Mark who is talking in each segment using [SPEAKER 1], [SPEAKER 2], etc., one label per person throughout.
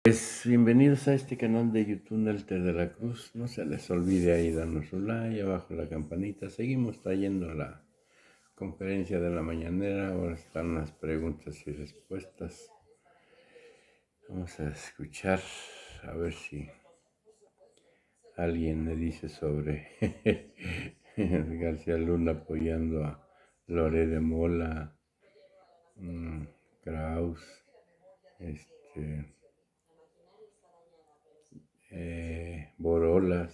[SPEAKER 1] Pues bienvenidos a este canal de YouTube del Té de la Cruz. No se les olvide ahí darnos su like, abajo la campanita. Seguimos trayendo la conferencia de la mañanera. Ahora están las preguntas y respuestas. Vamos a escuchar a ver si alguien me dice sobre García Luna apoyando a Lore de Mola, Kraus, Borolas,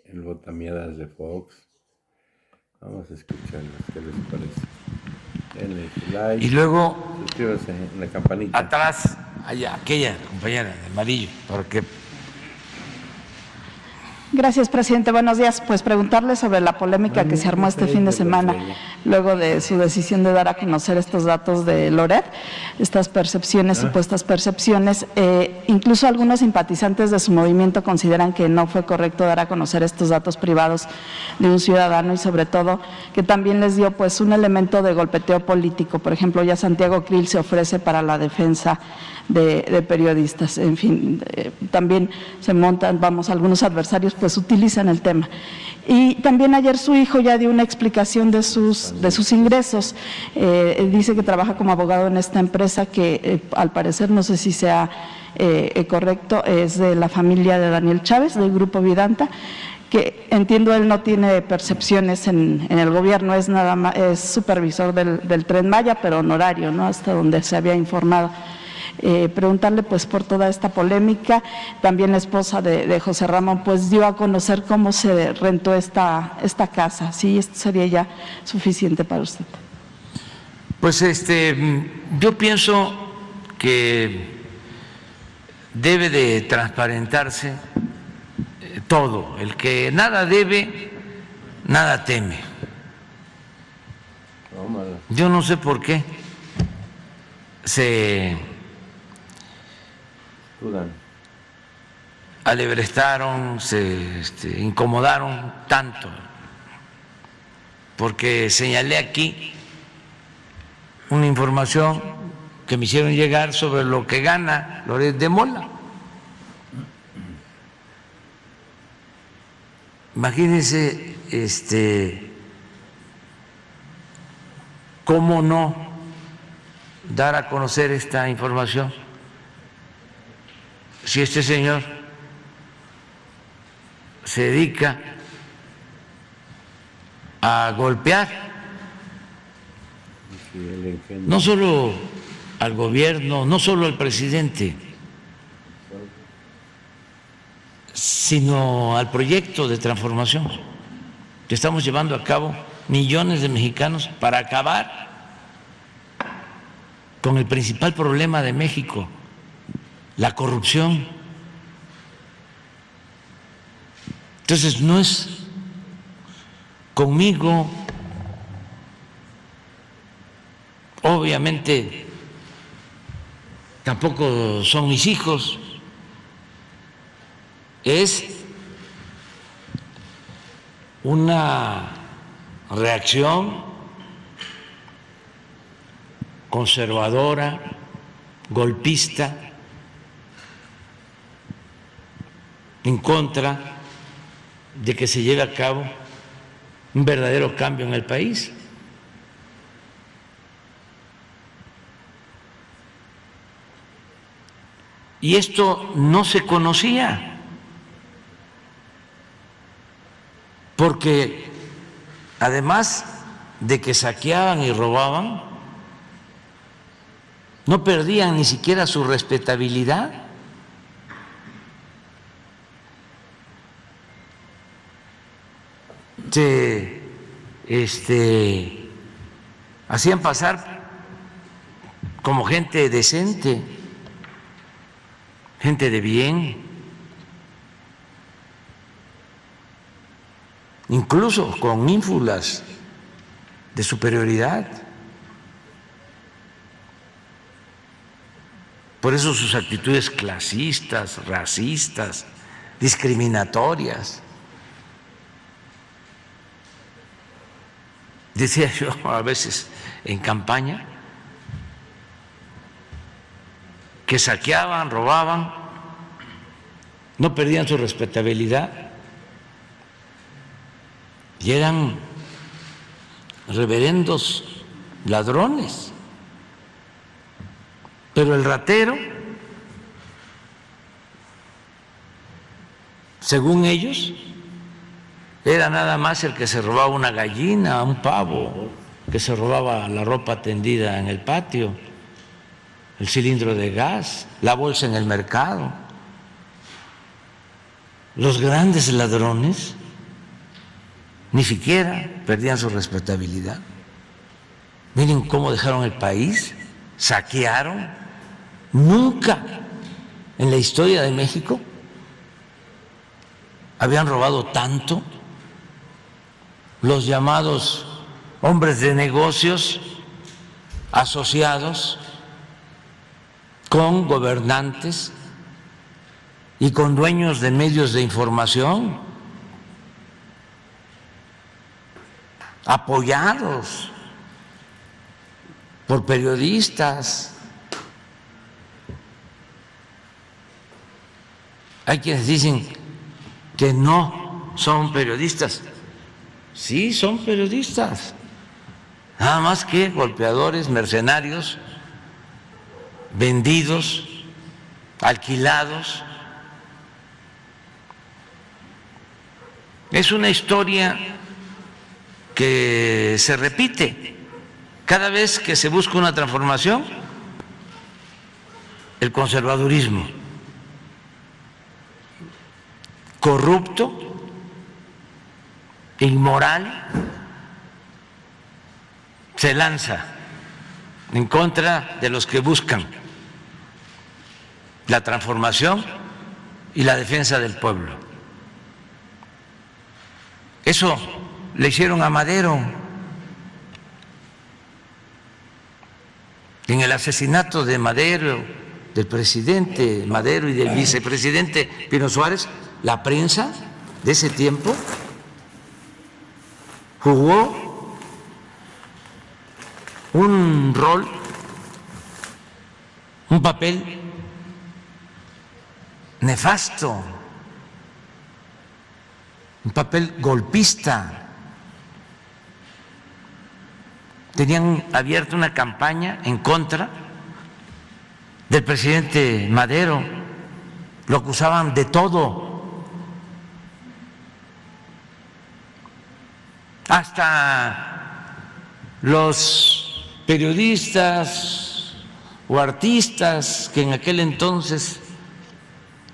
[SPEAKER 1] el Botamiadas de Fox. Vamos a escucharlos, ¿qué les parece? Denle su like.
[SPEAKER 2] Y luego,
[SPEAKER 1] suscríbanse en la campanita.
[SPEAKER 2] Atrás, allá, aquella compañera de amarillo, porque...
[SPEAKER 3] Gracias, presidente. Buenos días. Pues preguntarle sobre la polémica que se armó este fin de semana luego de su decisión de dar a conocer estos datos de Loret, estas percepciones, supuestas percepciones. Incluso algunos simpatizantes de su movimiento consideran que no fue correcto dar a conocer estos datos privados de un ciudadano y sobre todo que también les dio pues un elemento de golpeteo político. Por ejemplo, ya Santiago Krill se ofrece para la defensa de periodistas. En fin, también se montan, algunos adversarios pues utilizan el tema. Y también ayer su hijo ya dio una explicación de sus ingresos. Dice que trabaja como abogado en esta empresa que al parecer, no sé si sea correcto, es de la familia de Daniel Chávez, del Grupo Vidanta, que entiendo él no tiene percepciones en el gobierno, es nada más, es supervisor del Tren Maya, pero honorario, ¿no? Hasta donde se había informado. Preguntarle pues por toda esta polémica. También la esposa de José Ramón pues dio a conocer cómo se rentó esta casa. ¿Sí? ¿Esto sería ya suficiente para usted?
[SPEAKER 2] Pues yo pienso que debe de transparentarse todo. El que nada debe, nada teme. Yo no sé por qué se alebrestaron, se incomodaron tanto, porque señalé aquí una información que me hicieron llegar sobre lo que gana Loret de Mola. Imagínense cómo no dar a conocer esta información si este señor se dedica a golpear no solo al gobierno, no solo al presidente, sino al proyecto de transformación que estamos llevando a cabo millones de mexicanos para acabar con el principal problema de México, la corrupción. Entonces no es conmigo, obviamente tampoco son mis hijos, es una reacción conservadora, golpista, en contra de que se lleve a cabo un verdadero cambio en el país. Y esto no se conocía, porque además de que saqueaban y robaban, no perdían ni siquiera su respetabilidad. Se hacían pasar como gente decente, gente de bien, incluso con ínfulas de superioridad. Por eso sus actitudes clasistas, racistas, discriminatorias. Decía yo a veces en campaña que saqueaban, robaban, no perdían su respetabilidad y eran reverendos ladrones. Pero el ratero, según ellos, era nada más el que se robaba una gallina, un pavo, que se robaba la ropa tendida en el patio, el cilindro de gas, la bolsa en el mercado. Los grandes ladrones ni siquiera perdían su respetabilidad. Miren cómo dejaron el país, saquearon. Nunca en la historia de México habían robado tanto. Los llamados hombres de negocios asociados con gobernantes y con dueños de medios de información, apoyados por periodistas. Hay quienes dicen que no son periodistas. Sí, son periodistas, nada más que golpeadores, mercenarios, vendidos, alquilados. Es una historia que se repite cada vez que se busca una transformación. El conservadurismo corrupto, inmoral, se lanza en contra de los que buscan la transformación y la defensa del pueblo. Eso le hicieron a Madero en el asesinato de Madero, del presidente Madero y del vicepresidente Pino Suárez. La prensa de ese tiempo jugó un rol, un papel nefasto, un papel golpista. Tenían abierta una campaña en contra del presidente Madero, lo acusaban de todo. Hasta los periodistas o artistas que en aquel entonces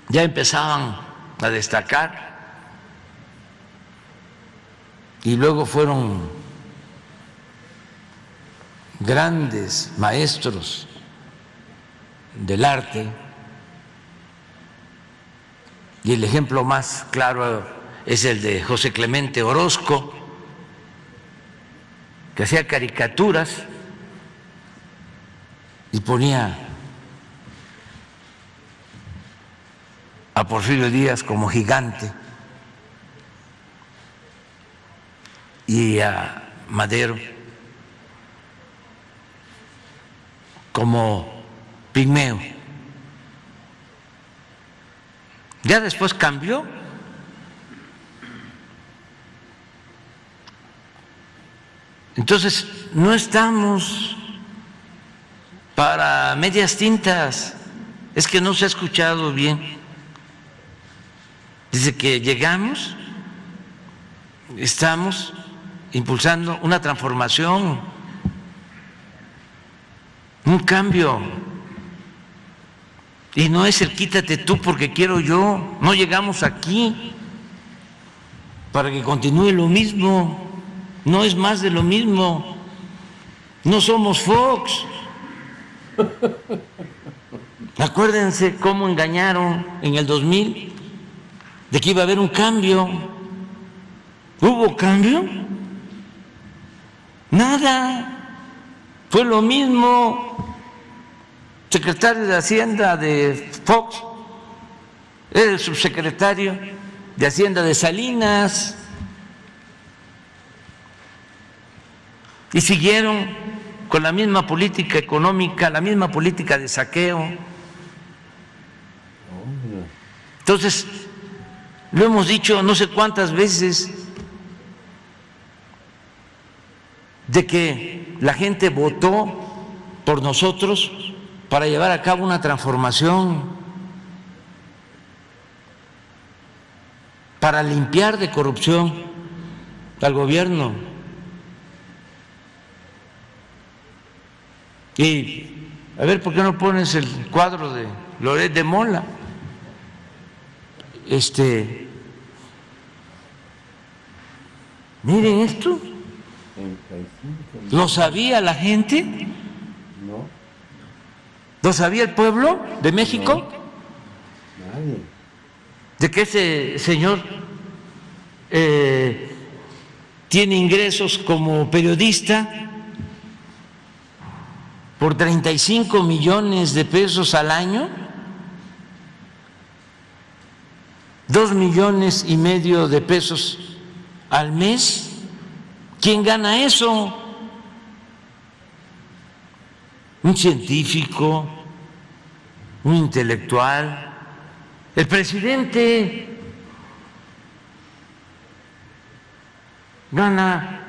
[SPEAKER 2] ya empezaban a destacar y luego fueron grandes maestros del arte, y el ejemplo más claro es el de José Clemente Orozco, que hacía caricaturas y ponía a Porfirio Díaz como gigante y a Madero como pigmeo. Ya después cambió. Entonces, no estamos para medias tintas. Es que no se ha escuchado bien. Desde que llegamos, estamos impulsando una transformación, un cambio. Y no es el quítate tú porque quiero yo. No llegamos aquí para que continúe lo mismo. No es más de lo mismo. No somos Fox. Acuérdense cómo engañaron en el 2000 de que iba a haber un cambio. ¿Hubo cambio? Nada. Fue lo mismo. Secretario de Hacienda de Fox era el subsecretario de Hacienda de Salinas. Y siguieron con la misma política económica, la misma política de saqueo, Entonces, lo hemos dicho no sé cuántas veces, de que la gente votó por nosotros para llevar a cabo una transformación, para limpiar de corrupción al gobierno. Y a ver, ¿por qué no pones el cuadro de Loret de Mola? Miren esto.
[SPEAKER 1] 35.
[SPEAKER 2] ¿Lo sabía la gente?
[SPEAKER 1] No,
[SPEAKER 2] ¿Lo sabía el pueblo de México?
[SPEAKER 1] nadie.
[SPEAKER 2] De que ese señor tiene ingresos como periodista por 35 millones de pesos al año, 2,5 millones de pesos al mes. ¿Quién gana eso? Un científico, un intelectual, el presidente gana,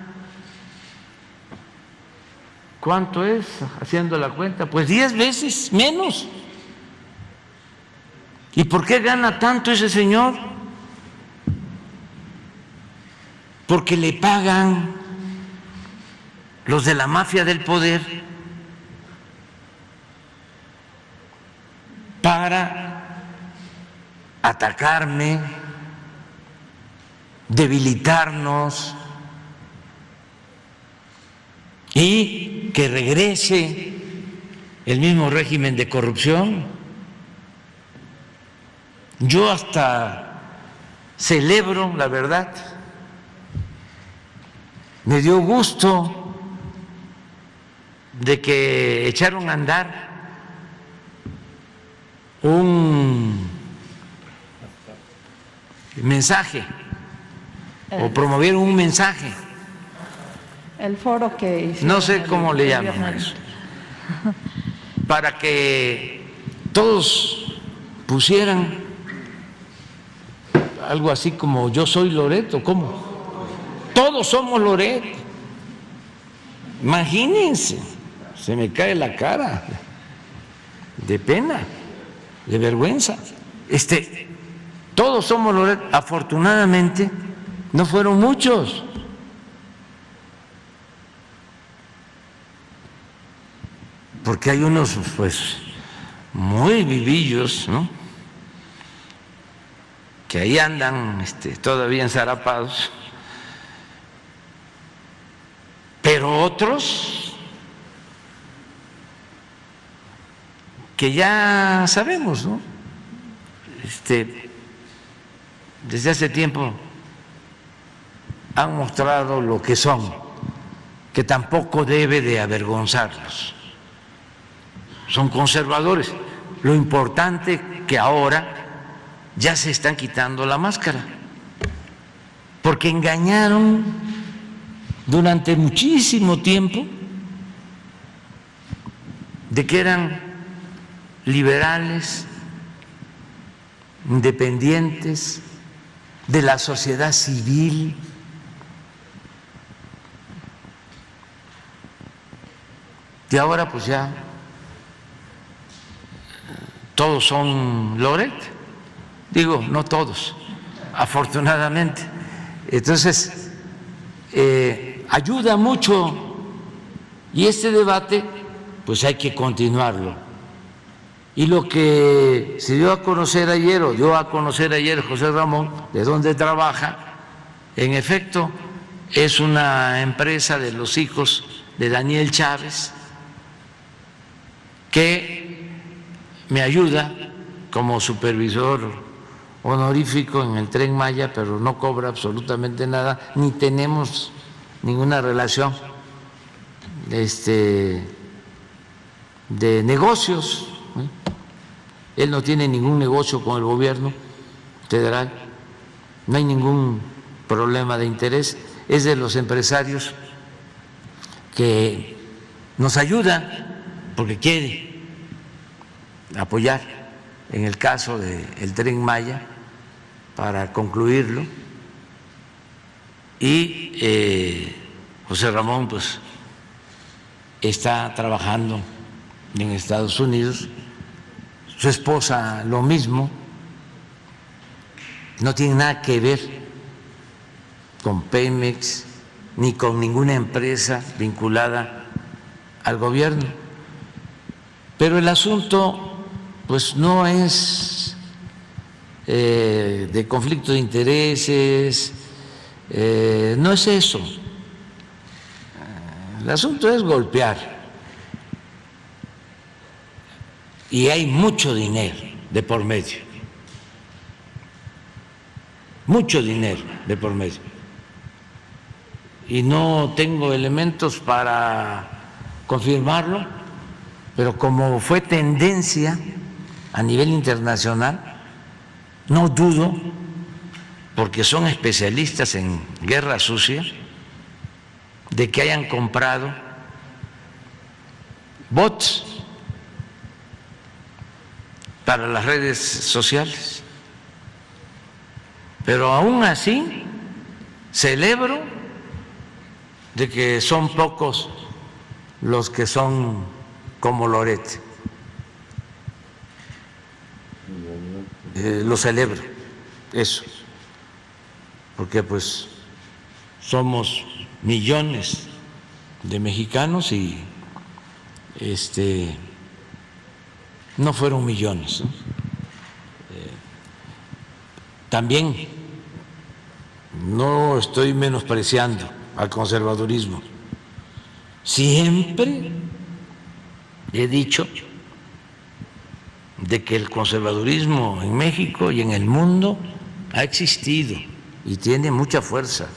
[SPEAKER 2] ¿cuánto es? Haciendo la cuenta, pues 10 veces menos. ¿Y por qué gana tanto ese señor? Porque le pagan los de la mafia del poder para atacarme, debilitarnos y que regrese el mismo régimen de corrupción. Yo hasta celebro, la verdad, me dio gusto de que echaron a andar un mensaje o promovieron un mensaje.
[SPEAKER 3] El foro que hicieron,
[SPEAKER 2] No sé cómo le llaman a
[SPEAKER 3] viernes.
[SPEAKER 2] eso, para que todos pusieran algo así como yo soy Loret, o cómo, todos somos Loret. Imagínense, se me cae la cara de pena, de vergüenza. Todos somos Loret. Afortunadamente no fueron muchos. Porque hay unos pues muy vivillos, ¿no?, que ahí andan todavía enzarapados, pero otros que ya sabemos, ¿no?, desde hace tiempo han mostrado lo que son, que tampoco debe de avergonzarlos. Son conservadores. Lo importante que ahora ya se están quitando la máscara, porque engañaron durante muchísimo tiempo de que eran liberales, independientes, de la sociedad civil. Y ahora pues ya todos son Loret. Digo, no todos, afortunadamente. Entonces, ayuda mucho, y este debate pues hay que continuarlo. Y lo que se dio a conocer ayer, o dio a conocer ayer José Ramón, de dónde trabaja, en efecto es una empresa de los hijos de Daniel Chávez, que me ayuda como supervisor honorífico en el Tren Maya, pero no cobra absolutamente nada, ni tenemos ninguna relación de negocios. Él no tiene ningún negocio con el gobierno federal, no hay ningún problema de interés, es de los empresarios que nos ayuda porque quiere apoyar en el caso del Tren Maya para concluirlo, y José Ramón pues está trabajando en Estados Unidos, su esposa lo mismo, no tiene nada que ver con Pemex ni con ninguna empresa vinculada al gobierno. Pero el asunto pues no es de conflicto de intereses, no es eso. El asunto es golpear. Y hay mucho dinero de por medio. Mucho dinero de por medio. Y no tengo elementos para confirmarlo, pero como fue tendencia a nivel internacional, no dudo, porque son especialistas en guerra sucia, de que hayan comprado bots para las redes sociales. Pero aún así celebro de que son pocos los que son como Loret. Lo celebro, eso, porque pues somos millones de mexicanos y no fueron millones, ¿no? También no estoy menospreciando al conservadurismo. Siempre he dicho de que el conservadurismo en México y en el mundo ha existido y tiene mucha fuerza.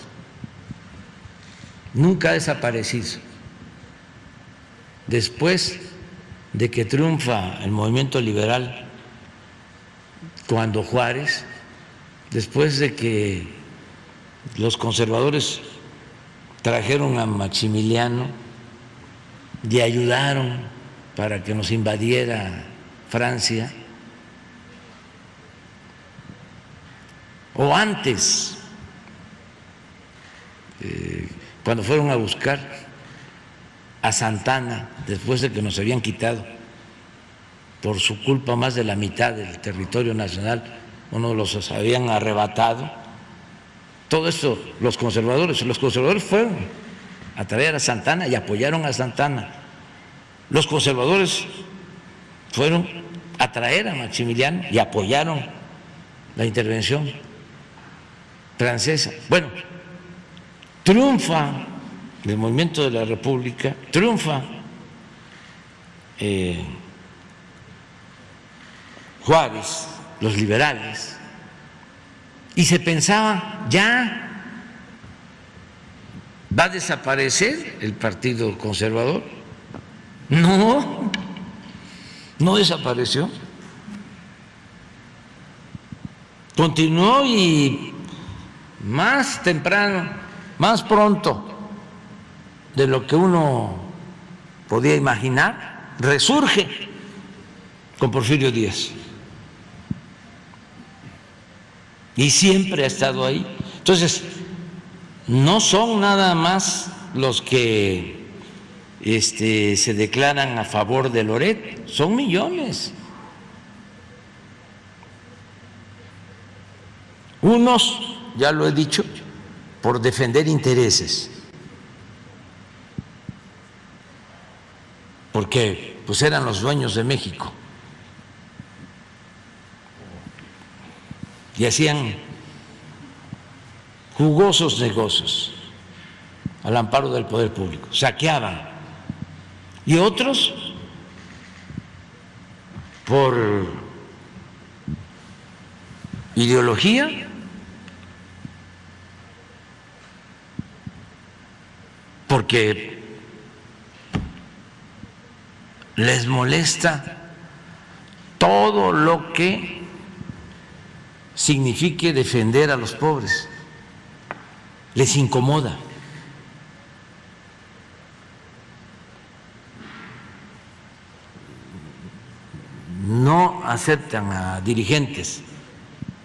[SPEAKER 2] Nunca ha desaparecido. Después de que triunfa el movimiento liberal, cuando Juárez, después de que los conservadores trajeron a Maximiliano y ayudaron para que nos invadiera Francia, o antes, cuando fueron a buscar a Santana, después de que nos habían quitado por su culpa más de la mitad del territorio nacional, uno los habían arrebatado. Todo esto, los conservadores fueron a traer a Santana y apoyaron a Santana. Los conservadores fueron a traer a Maximiliano y apoyaron la intervención francesa. Bueno, triunfa el movimiento de la República, triunfa Juárez, los liberales, y se pensaba, ya va a desaparecer el Partido Conservador. No, no desapareció. Continuó y más temprano, más pronto de lo que uno podía imaginar, resurge con Porfirio Díaz. Y siempre ha estado ahí. Entonces, no son nada más los que se declaran a favor de Loret, son millones. Unos, ya lo he dicho, por defender intereses, porque pues eran los dueños de México y hacían jugosos negocios al amparo del poder público, saqueaban. Y otros por ideología, porque les molesta todo lo que signifique defender a los pobres, les incomoda. No no aceptan a dirigentes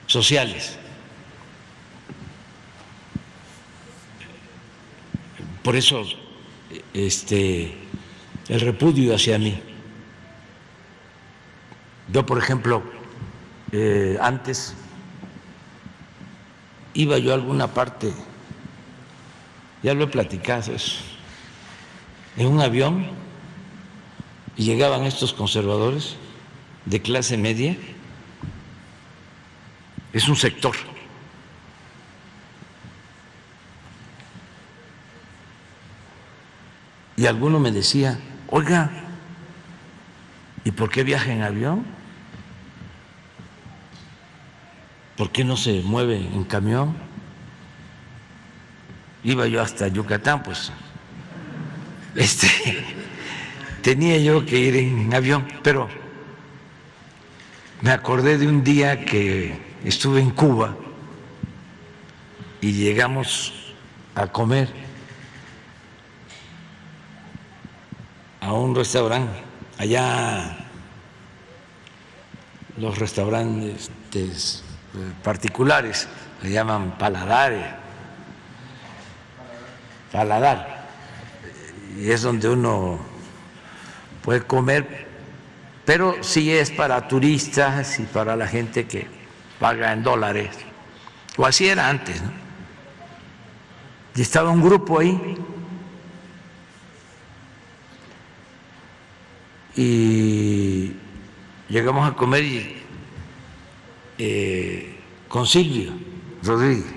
[SPEAKER 2] sociales. Por eso el repudio hacia mí. Yo, por ejemplo, antes iba yo a alguna parte, ya lo he platicado eso, en un avión y llegaban estos conservadores de clase media, es un sector. Y alguno me decía, oiga, ¿y por qué viaja en avión? ¿Por qué no se mueve en camión? Iba yo hasta Yucatán, pues tenía yo que ir en avión, pero me acordé de un día que estuve en Cuba y llegamos a comer a un restaurante, allá los restaurantes particulares le llaman paladar, y es donde uno puede comer, pero sí es para turistas y para la gente que paga en dólares, o así era antes, ¿no? Y estaba un grupo ahí y llegamos a comer con Silvio Rodríguez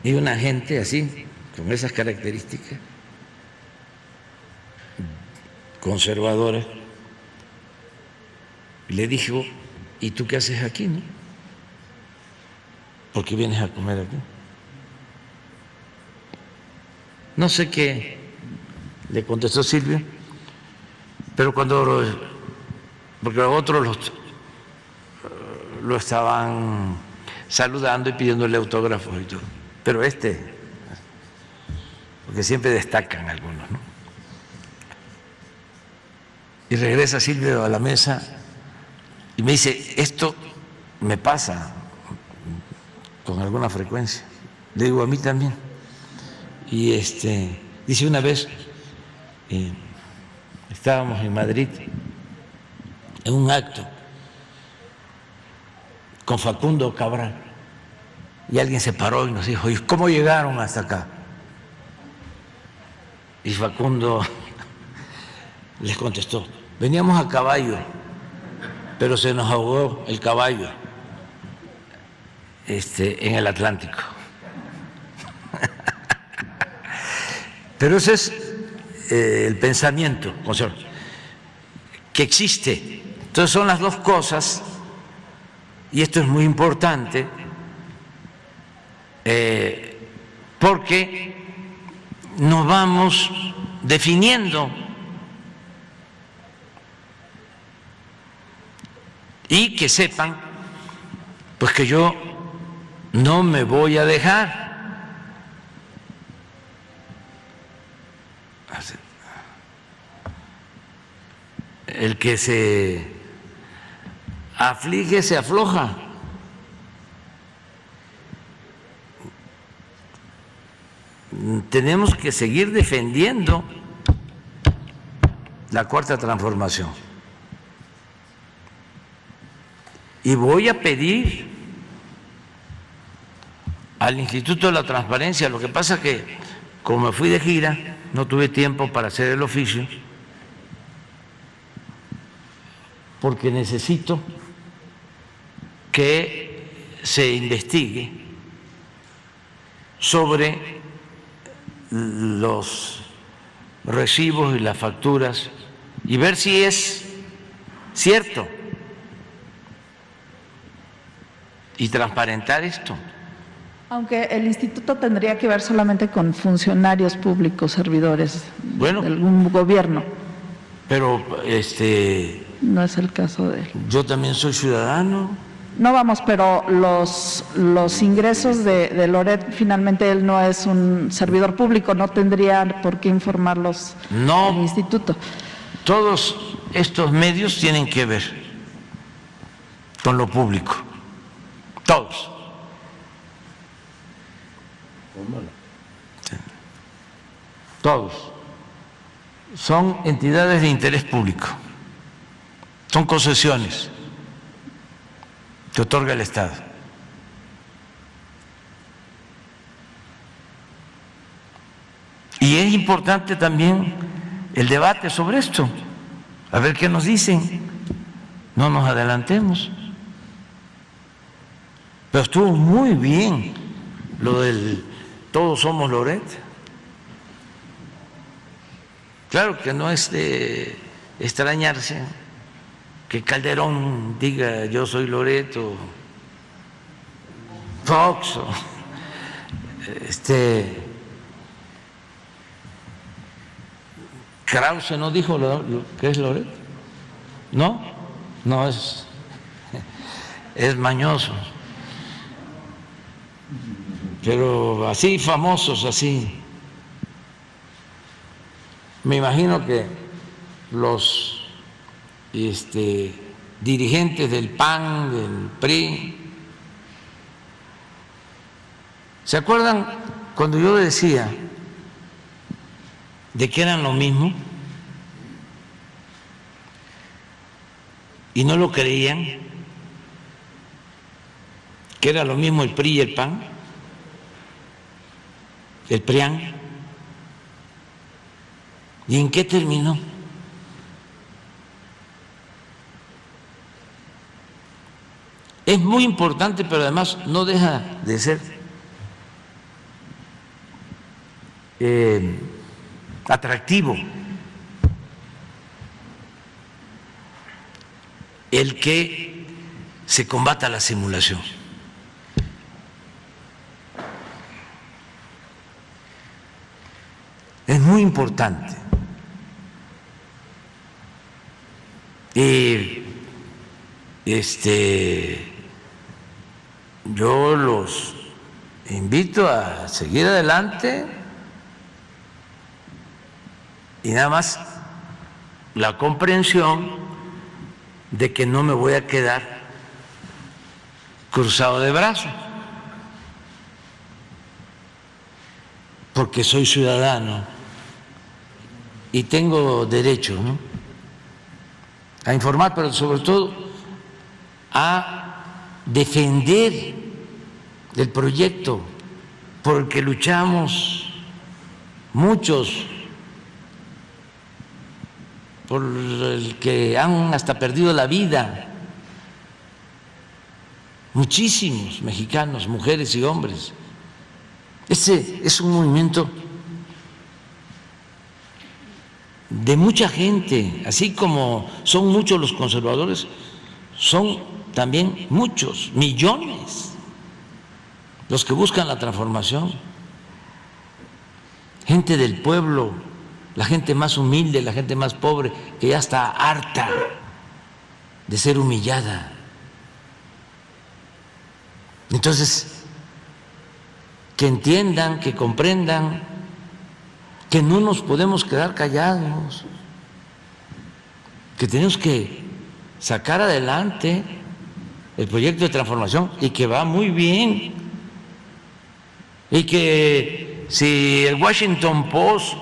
[SPEAKER 2] y una gente así, con esas características conservadoras. Y le dije, ¿y tú qué haces aquí, no? ¿Por qué vienes a comer aquí? No sé qué le contestó Silvio, pero porque los otros lo estaban saludando y pidiéndole autógrafos y todo, pero porque siempre destacan algunos, ¿no? Y regresa Silvio a la mesa y me dice, esto me pasa con alguna frecuencia. Le digo, a mí también. Y dice, una vez estábamos en Madrid en un acto con Facundo Cabral y alguien se paró y nos dijo, ¿y cómo llegaron hasta acá? Y Facundo les contestó, veníamos a caballo, pero se nos ahogó el caballo en el Atlántico. Pero ese es el pensamiento que existe. Entonces son las dos cosas, y esto es muy importante, porque nos vamos definiendo y que sepan pues que yo no me voy a dejar. El que se aflige se afloja. Tenemos que seguir defendiendo la Cuarta Transformación. Y voy a pedir al Instituto de la Transparencia, lo que pasa que como me fui de gira, no tuve tiempo para hacer el oficio, porque necesito que se investigue sobre los recibos y las facturas y ver si es cierto y transparentar esto.
[SPEAKER 3] Aunque el instituto tendría que ver solamente con funcionarios públicos, servidores de algún gobierno.
[SPEAKER 2] Pero
[SPEAKER 3] no es el caso de él.
[SPEAKER 2] Yo también soy ciudadano.
[SPEAKER 3] No, vamos, pero los ingresos de Loret, finalmente él no es un servidor público, no tendría por qué informarlos el instituto.
[SPEAKER 2] Todos estos medios tienen que ver con lo público, todos.
[SPEAKER 1] ¿Cómo no?
[SPEAKER 2] Todos son entidades de interés público, son concesiones que otorga el Estado. Y es importante también el debate sobre esto, a ver qué nos dicen, no nos adelantemos. Pero estuvo muy bien lo del Todos Somos Loret. Claro que no es de extrañarse que Calderón diga yo soy Loret o Fox o Krause no dijo lo que es Loret, no es mañoso, pero así famosos así. Me imagino que los dirigentes del PAN, del PRI, ¿se acuerdan cuando yo decía de que eran lo mismo? Y no lo creían, que era lo mismo el PRI y el PAN, el PRIAN. ¿Y en qué terminó? Es muy importante, pero además no deja de ser atractivo el que se combata la simulación. Es muy importante. Y yo los invito a seguir adelante y nada más la comprensión de que no me voy a quedar cruzado de brazos, porque soy ciudadano y tengo derecho, ¿no?, a informar, pero sobre todo a defender el proyecto por el que luchamos muchos, por el que han hasta perdido la vida muchísimos mexicanos, mujeres y hombres. Ese es un movimiento de mucha gente, así como son muchos los conservadores, son también muchos, millones, los que buscan la transformación. Gente del pueblo, la gente más humilde, la gente más pobre, que ya está harta de ser humillada. Entonces, que entiendan, que comprendan que no nos podemos quedar callados, que tenemos que sacar adelante el proyecto de transformación y que va muy bien, y que si el Washington Post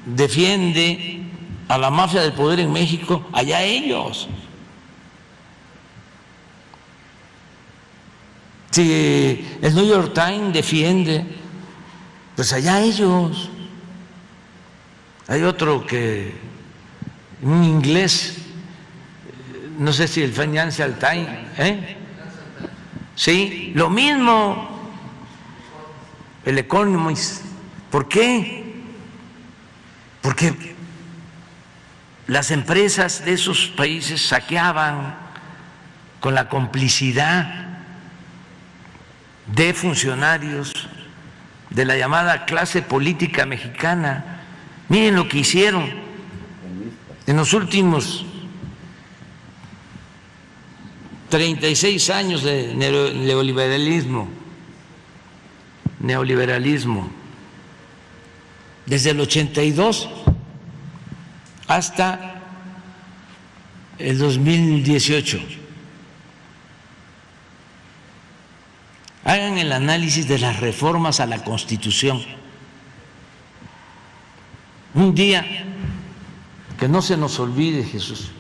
[SPEAKER 2] defiende a la mafia del poder en México, allá ellos. Si el New York Times defiende, pues allá ellos. Hay otro que, un inglés, no sé si el Financial Times, sí, lo mismo, el Economist. ¿Por qué? Porque las empresas de esos países saqueaban con la complicidad de funcionarios de la llamada clase política mexicana. Miren lo que hicieron en los últimos 36 años de neoliberalismo, desde el 82 hasta el 2018. hagan el análisis de las reformas a la Constitución. Un día que no se nos olvide, Jesús,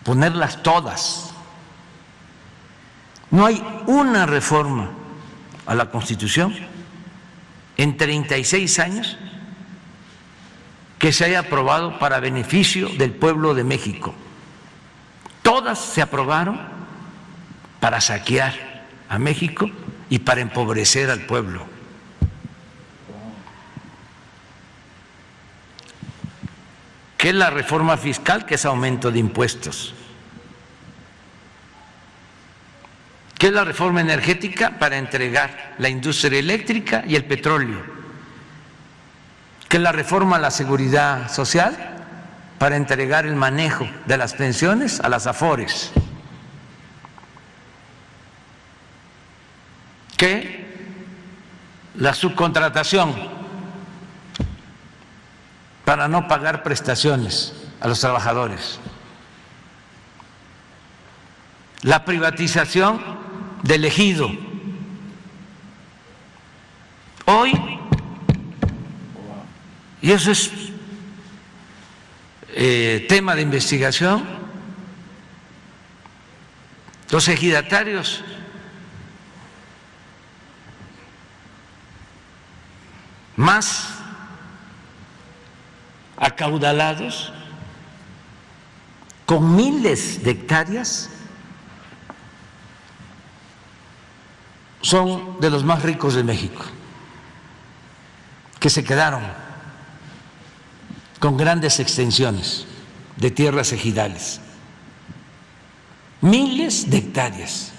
[SPEAKER 2] ponerlas todas. No hay una reforma a la Constitución en 36 años que se haya aprobado para beneficio del pueblo de México. Todas se aprobaron para saquear a México y para empobrecer al pueblo. ¿Qué es la reforma fiscal? Que es aumento de impuestos. ¿Qué es la reforma energética? Para entregar la industria eléctrica y el petróleo. ¿Qué es la reforma a la seguridad social? Para entregar el manejo de las pensiones a las AFORES. ¿Qué? La subcontratación para no pagar prestaciones a los trabajadores. La privatización del ejido. Hoy, y eso es tema de investigación, los ejidatarios más acaudalados, con miles de hectáreas, son de los más ricos de México, que se quedaron con grandes extensiones de tierras ejidales, miles de hectáreas.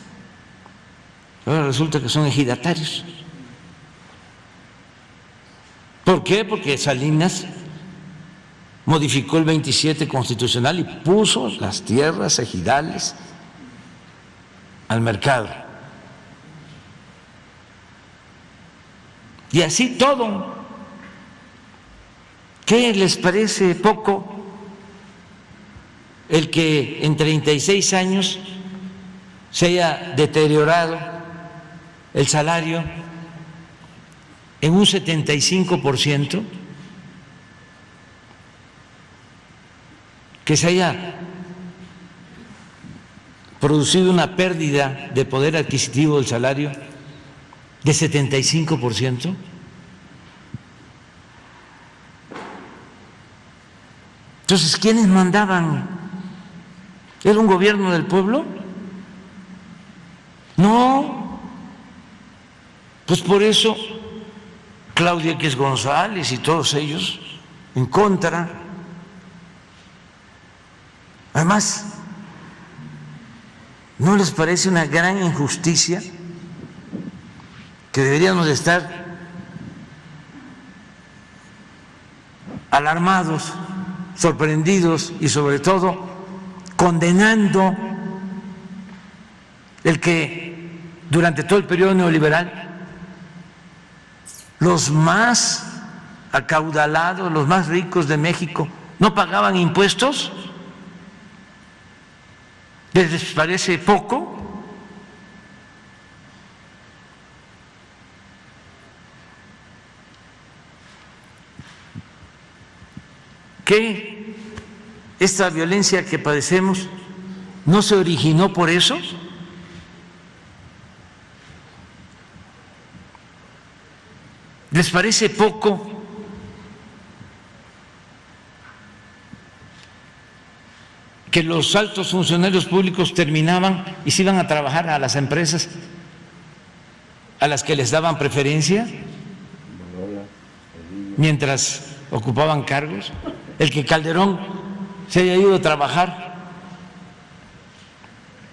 [SPEAKER 2] Ahora resulta que son ejidatarios. ¿Por qué? Porque Salinas modificó el 27 constitucional y puso las tierras ejidales al mercado. Y así todo. ¿Qué les parece poco el que en 36 años se haya deteriorado el salario en un 75%? Que se haya producido una pérdida de poder adquisitivo del salario de 75%. Entonces, ¿quiénes mandaban? ¿Era un gobierno del pueblo? No. Pues por eso Claudia X González y todos ellos en contra. Además, ¿no les parece una gran injusticia que deberíamos de estar alarmados, sorprendidos y sobre todo condenando el que durante todo el periodo neoliberal los más acaudalados, los más ricos de México no pagaban impuestos? ¿Les parece poco? ¿Que esta violencia que padecemos no se originó por eso? ¿Les parece poco que los altos funcionarios públicos terminaban y se iban a trabajar a las empresas a las que les daban preferencia mientras ocupaban cargos? El que Calderón se haya ido a trabajar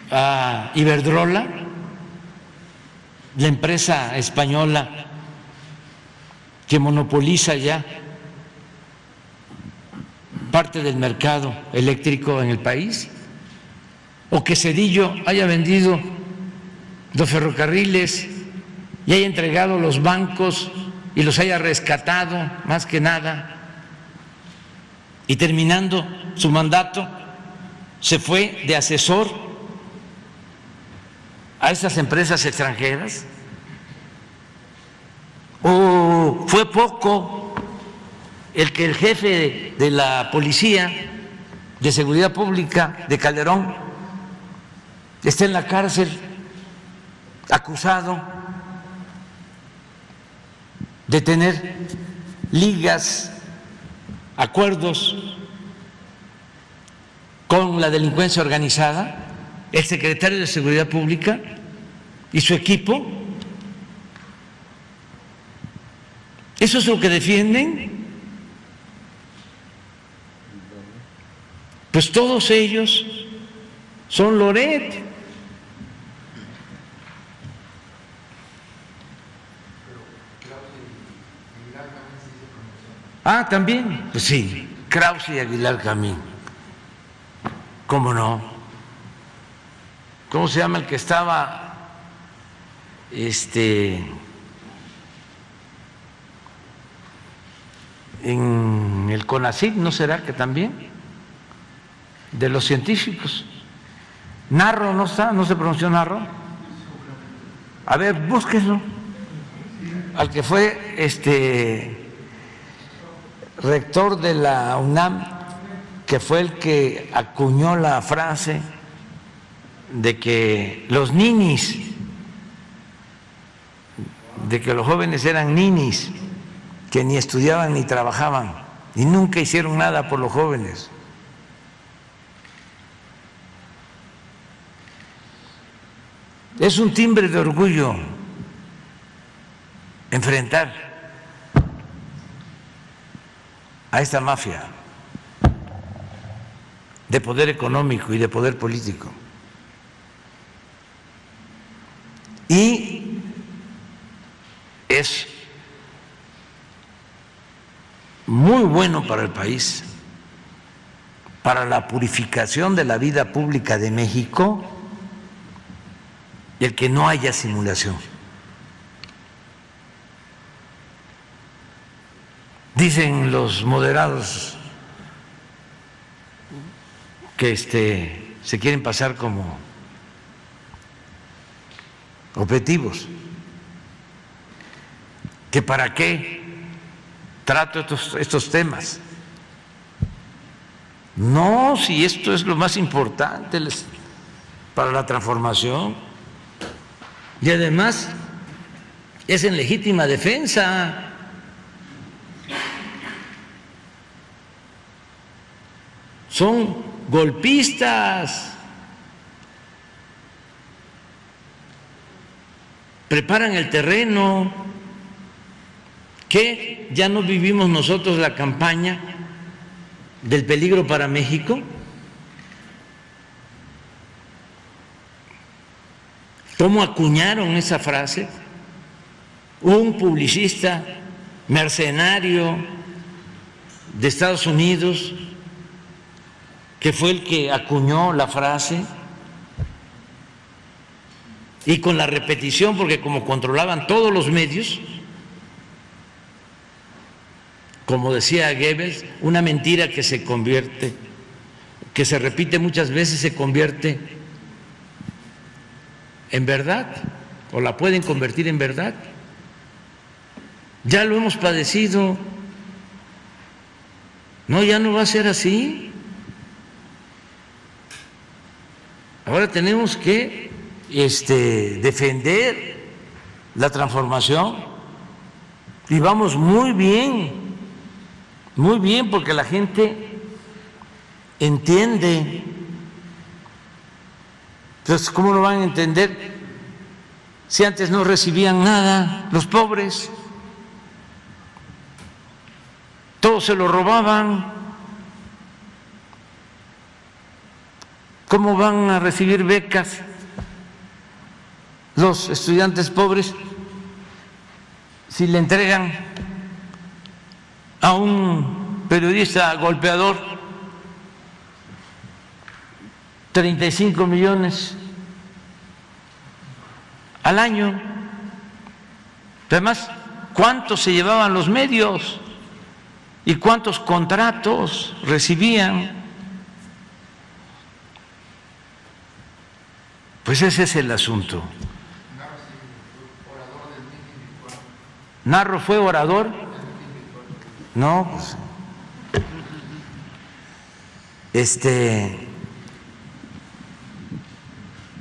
[SPEAKER 2] a Iberdrola, la empresa española que monopoliza ya parte del mercado eléctrico en el país, o que Zedillo haya vendido los ferrocarriles y haya entregado los bancos y los haya rescatado, más que nada, y terminando su mandato se fue de asesor a esas empresas extranjeras? ¿O fue poco el que el jefe de la Policía de Seguridad Pública de Calderón esté en la cárcel acusado de tener ligas, acuerdos con la delincuencia organizada? El secretario de Seguridad Pública y su equipo. ¿Eso es lo que defienden? Pues todos ellos son Loret. Ah, también, pues sí, Krause y Aguilar Camín. ¿Cómo no? ¿Cómo se llama el que estaba en el CONACYT? ¿No será que también? De los científicos. Narro, ¿no está? ¿No se pronunció Narro? A ver, búsquenlo. Al que fue rector de la UNAM, que fue el que acuñó la frase de que los ninis, de que los jóvenes eran ninis, que ni estudiaban ni trabajaban y nunca hicieron nada por los jóvenes. Es un timbre de orgullo enfrentar a esta mafia de poder económico y de poder político. Y es muy bueno para el país, para la purificación de la vida pública de México, el que no haya simulación. Dicen los moderados que se quieren pasar como objetivos, que para qué trato estos temas. No, si esto es lo más importante para la transformación, y además es en legítima defensa. Son golpistas, preparan el terreno. ¿Qué? ¿Ya no vivimos nosotros la campaña del peligro para México? ¿Cómo acuñaron esa frase? Un publicista mercenario de Estados Unidos, que fue el que acuñó la frase, y con la repetición, porque como controlaban todos los medios, como decía Goebbels, una mentira que se convierte, que se repite muchas veces, se convierte en verdad, o la pueden convertir en verdad. Ya lo hemos padecido. No, ya no va a ser así. Ahora tenemos que defender la transformación, y vamos muy bien, porque la gente entiende. Entonces, ¿cómo lo van a entender si antes no recibían nada los pobres? Todo se lo robaban. ¿Cómo van a recibir becas los estudiantes pobres si le entregan a un periodista golpeador 35 millones al año? Además, ¿cuánto se llevaban los medios y cuántos contratos recibían? Pues ese es el asunto. ¿Narro fue orador? No, pues.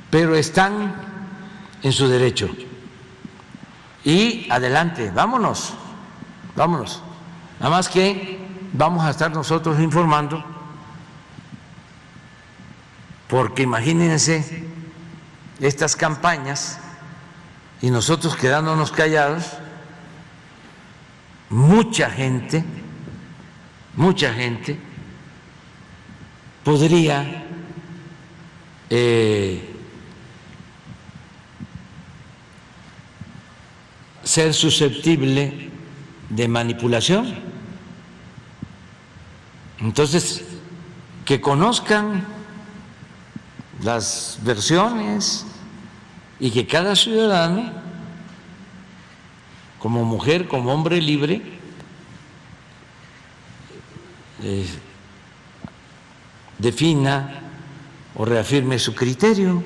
[SPEAKER 2] Pero están en su derecho. Y adelante, vámonos, vámonos. Nada más que vamos a estar nosotros informando, porque imagínense estas campañas y nosotros quedándonos callados, mucha gente podría ser susceptible de manipulación. Entonces, que conozcan las versiones y que cada ciudadano, como mujer, como hombre libre, defina o reafirme su criterio,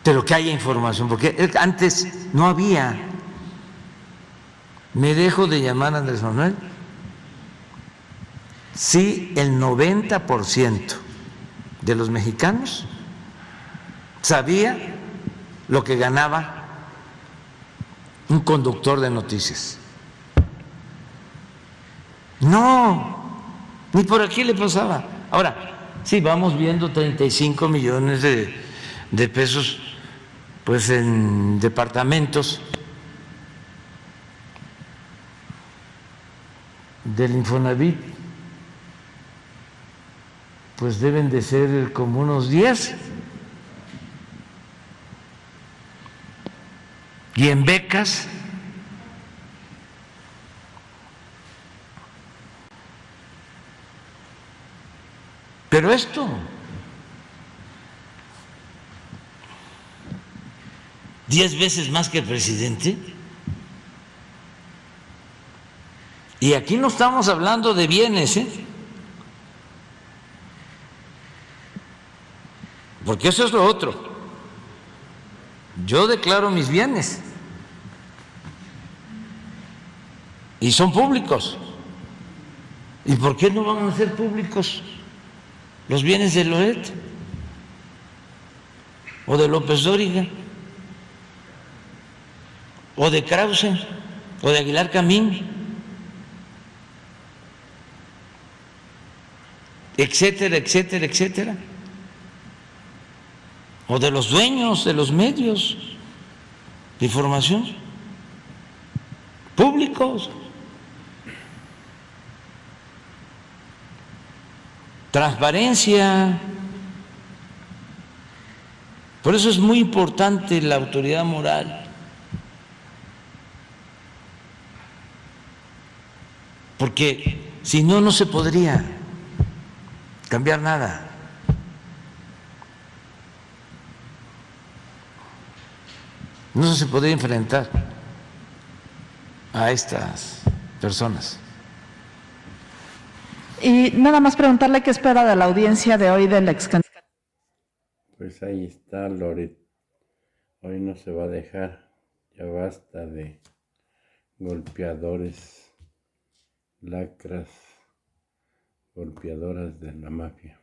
[SPEAKER 2] pero que haya información, porque antes no había. ¿Me dejo de llamar Andrés Manuel? Sí, el 90% de los mexicanos sabía lo que ganaba un conductor de noticias. No, ni por aquí le pasaba. Ahora, sí, vamos viendo 35 millones de pesos pues en departamentos del Infonavit, pues deben de ser como unos 10. Y en becas, pero esto, 10 veces más que el presidente. Y aquí no estamos hablando de bienes, porque eso es lo otro. Yo declaro mis bienes y son públicos. ¿Y por qué no van a ser públicos los bienes de Loret o de López Dóriga o de Krause o de Aguilar Camín, etcétera, etcétera, etcétera? O de los dueños de los medios de información públicos. Transparencia. Por eso es muy importante la autoridad moral, porque si no, no se podría cambiar nada. No se podría enfrentar a estas personas.
[SPEAKER 3] Y nada más preguntarle qué espera de la audiencia de hoy del ex candidato.
[SPEAKER 1] Pues ahí está Loret. Hoy no se va a dejar. Ya basta de golpeadores, lacras, golpeadoras de la mafia.